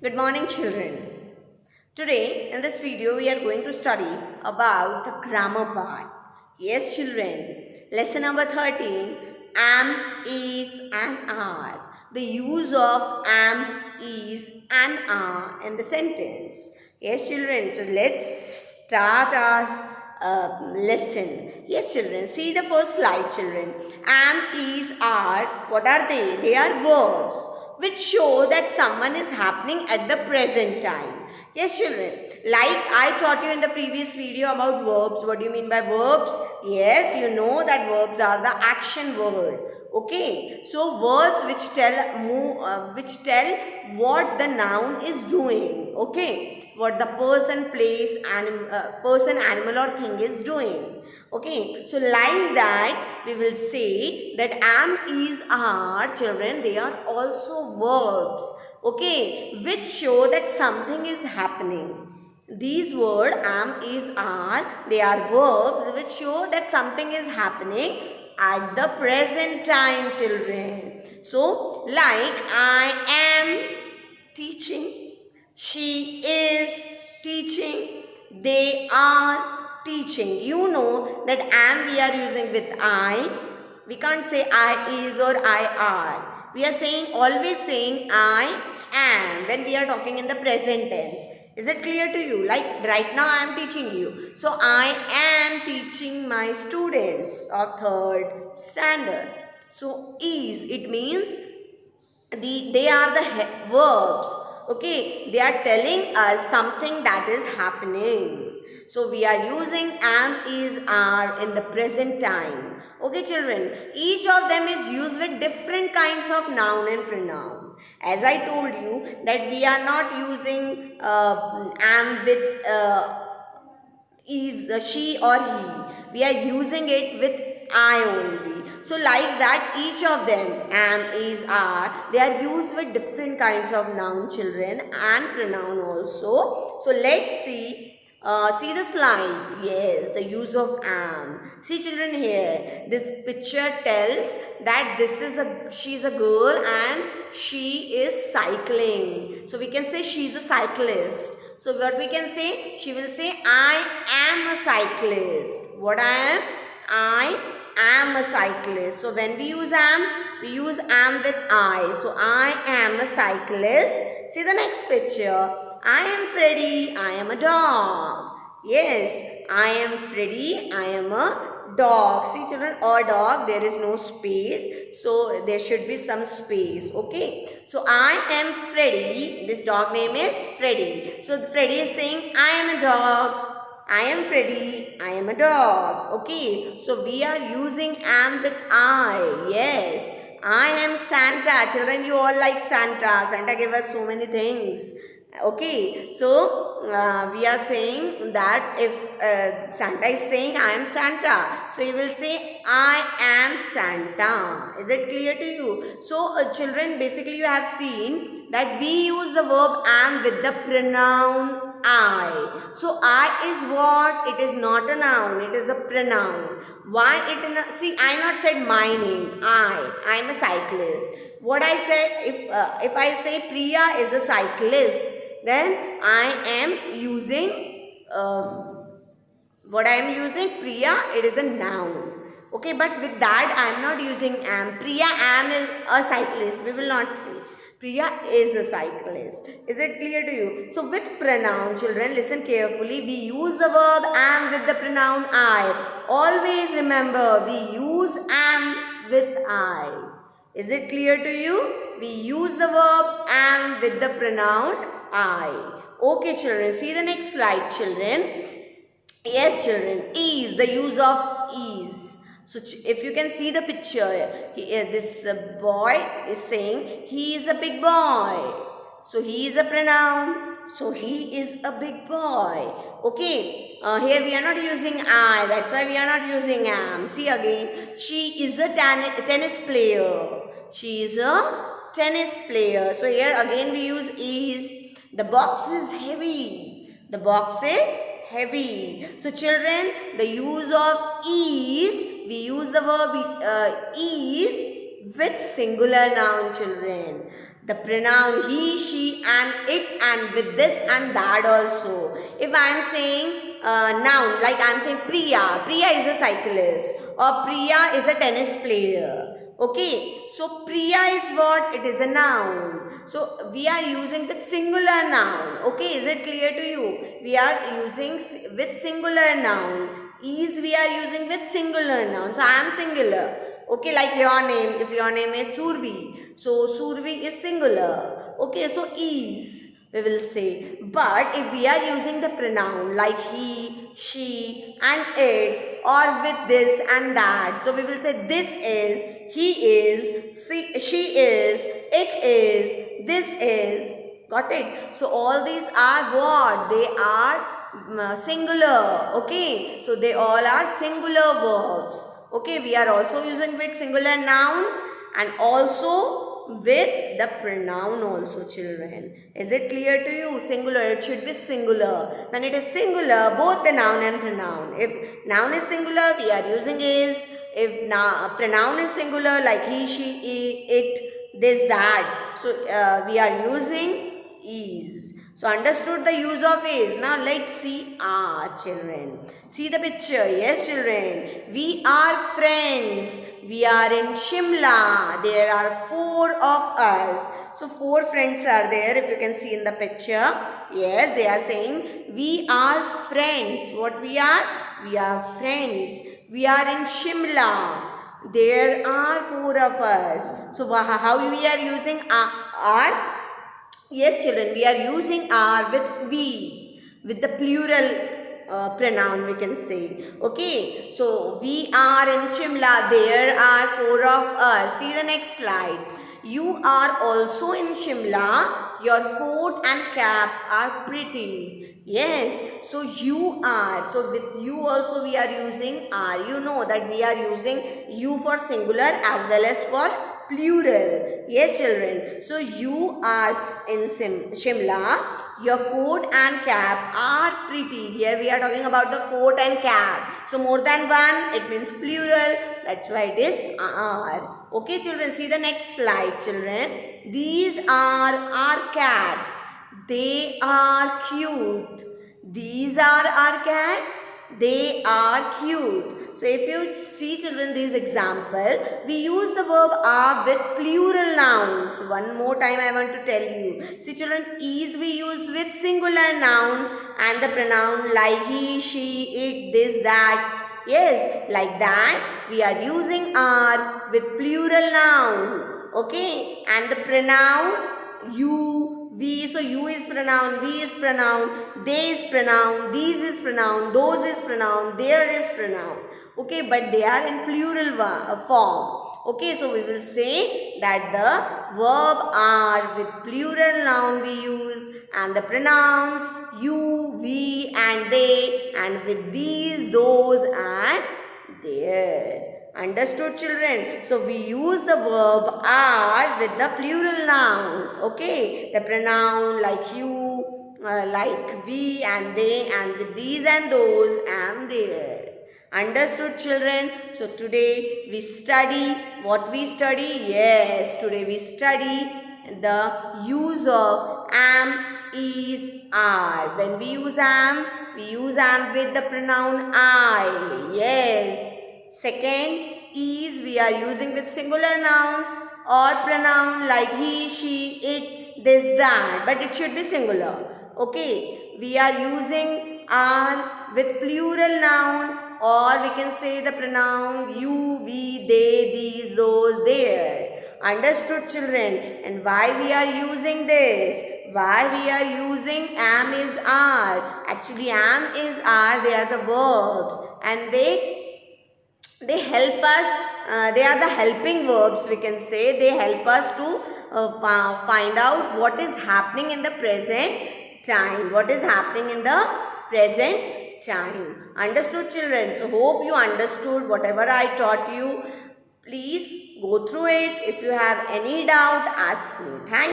Good morning, children. Today, in this video, we are going to study about the grammar part. Yes, children. Lesson number 13, am, is, and are. The use of am, is, and are in the sentence. Yes, children. So, let's start our lesson. Yes, children. See the first slide, children. Am, is, are. What are they? They are verbs which show that someone is happening at the present time. Yes, children. Like I taught you in the previous video about verbs. What do you mean by verbs? Yes, you know that verbs are the action word. Okay. So words which tell what the noun is doing. Okay. What the person, animal, or thing is doing. Okay, so like that we will say that am, is, are, children, they are also verbs, okay, which show that something is happening. These words am, is, are, they are verbs which show that something is happening at the present time, children. So like I am teaching, she is teaching, they are teaching. You know that am we are using with I. We can't say I is or I are. We are saying always saying I am when we are talking in the present tense. Is it clear to you? Like right now I am teaching you. So I am teaching my students of third standard. So is, it means they are the verbs, okay, they are telling us something that is happening. So we are using am, is, are in the present time. Okay, children, each of them is used with different kinds of noun and pronoun. As I told you that we are not using am with is she or he. We are using it with I only. So like that, each of them, am, is, are, they are used with different kinds of noun, children, and pronoun also. So let's see the slide. Yes, the use of am. See, children, here this picture tells that she is a girl and she is cycling. So we can say she is a cyclist. So what we can say? She will say, I am a cyclist. What I am? I am a cyclist. So when we use am with I. So I am a cyclist. See the next picture. I am Freddy. I am a dog. Yes, I am Freddy. I am a dog. See children, a dog, there is no space. So there should be some space. Okay. So I am Freddy. This dog name is Freddy. So Freddy is saying, I am a dog. I am Freddy. I am a dog. Okay. So we are using am with I. Yes. I am Santa. Children, you all like Santa. Santa gave us so many things. Okay, so we are saying that if Santa is saying I am Santa, so you will say I am Santa. Is it clear to you? So children, basically you have seen that we use the verb am with the pronoun I. So I is what? It is not a noun, it is a pronoun. Why it? See, I not said my name. I am a cyclist. What I said, if I say Priya is a cyclist, then I am using what I am using, Priya, it is a noun. Okay, but with that I am not using am. Priya am is a cyclist. We will not say. Priya is a cyclist. Is it clear to you? So with pronoun, children, listen carefully. We use the verb am with the pronoun I. Always remember, we use am with I. Is it clear to you? We use the verb am with the pronoun I. Okay, children. See the next slide, children. Yes, children. Is, the use of is. So, if you can see the picture, this boy is saying he is a big boy. So, he is a pronoun. So, he is a big boy. Okay. Here we are not using I. That's why we are not using am. See again. She is a tennis player. She is a tennis player. So, here again we use is. The box is heavy. The box is heavy. So children, the use of is, we use the verb is with singular noun, children. The pronoun he, she and it and with this and that also. If I am saying noun, like I am saying Priya is a cyclist, or Priya is a tennis player. Okay, so Priya is what? It is a noun. So we are using with singular noun. Okay, is it clear to you? We are using with singular noun. Is we are using with singular noun. So I am singular. Okay, like your name. If your name is Survi, so Survi is singular. Okay, so is we will say. But if we are using the pronoun like he, she and it, or with this and that, so we will say this is, he is, she is, it is, this is. Got it? So all these are what? They are singular. Okay, so they all are singular verbs. Okay, we are also using with singular nouns and also with the pronoun also, children. Is it clear to you? Singular, it should be singular. When it is singular, both the noun and pronoun. If noun is singular, we are using is. If pronoun is singular, like he, she, it, this, that, so we are using is. So understood the use of is. Now let's see our children. See the picture. Yes, children. We are friends. We are in Shimla. There are 4 of us. So 4 friends are there, if you can see in the picture. Yes, they are saying we are friends. What we are? We are friends. We are in Shimla. There are 4 of us. So how we are using are? Yes, children, we are using are with we, with the plural pronoun we can say. Okay, so we are in Shimla, there are 4 of us. See the next slide. You are also in Shimla, your coat and cap are pretty. Yes, so you are. So with you also we are using are. You know that we are using you for singular as well as for plural. Yes, children. So you are in Shimla. Your coat and cap are pretty. Here we are talking about the coat and cap. So more than one, it means plural. That's why it is are. Okay, children. See the next slide, children. These are our cats. They are cute. These are our cats. They are cute. So if you see, children, this example, we use the verb are with plural nouns. One more time I want to tell you. See, children, is we use with singular nouns and the pronoun like he, she, it, this, that. Yes, like that we are using are with plural noun. Okay, and the pronoun you, we, so you is pronoun, we is pronoun, they is pronoun, these is pronoun, those is pronoun, there is pronoun. Okay, but they are in plural form. Okay, so we will say that the verb are with plural noun we use and the pronouns you, we and they, and with these, those and there. Understood, children? So we use the verb are with the plural nouns. Okay, the pronoun like you, like we and they, and with these and those and there. Understood, children? So today we study what we study. Yes, today we study the use of am, is, are. When we use am with the pronoun I. Yes. Second, is we are using with singular nouns or pronoun like he, she, it, this, that. But it should be singular. Okay. We are using are with plural noun, or we can say the pronoun you, we, they, these, those, there. Understood, children? And why we are using this? Why we are using am, is, are? Actually, am, is, are, they are the verbs and they help us, they are the helping verbs we can say. They help us to find out what is happening in the present time. What is happening in the present time. Understood, children? So hope you understood whatever I taught you. Please go through it. If you have any doubt, ask me. Thank you.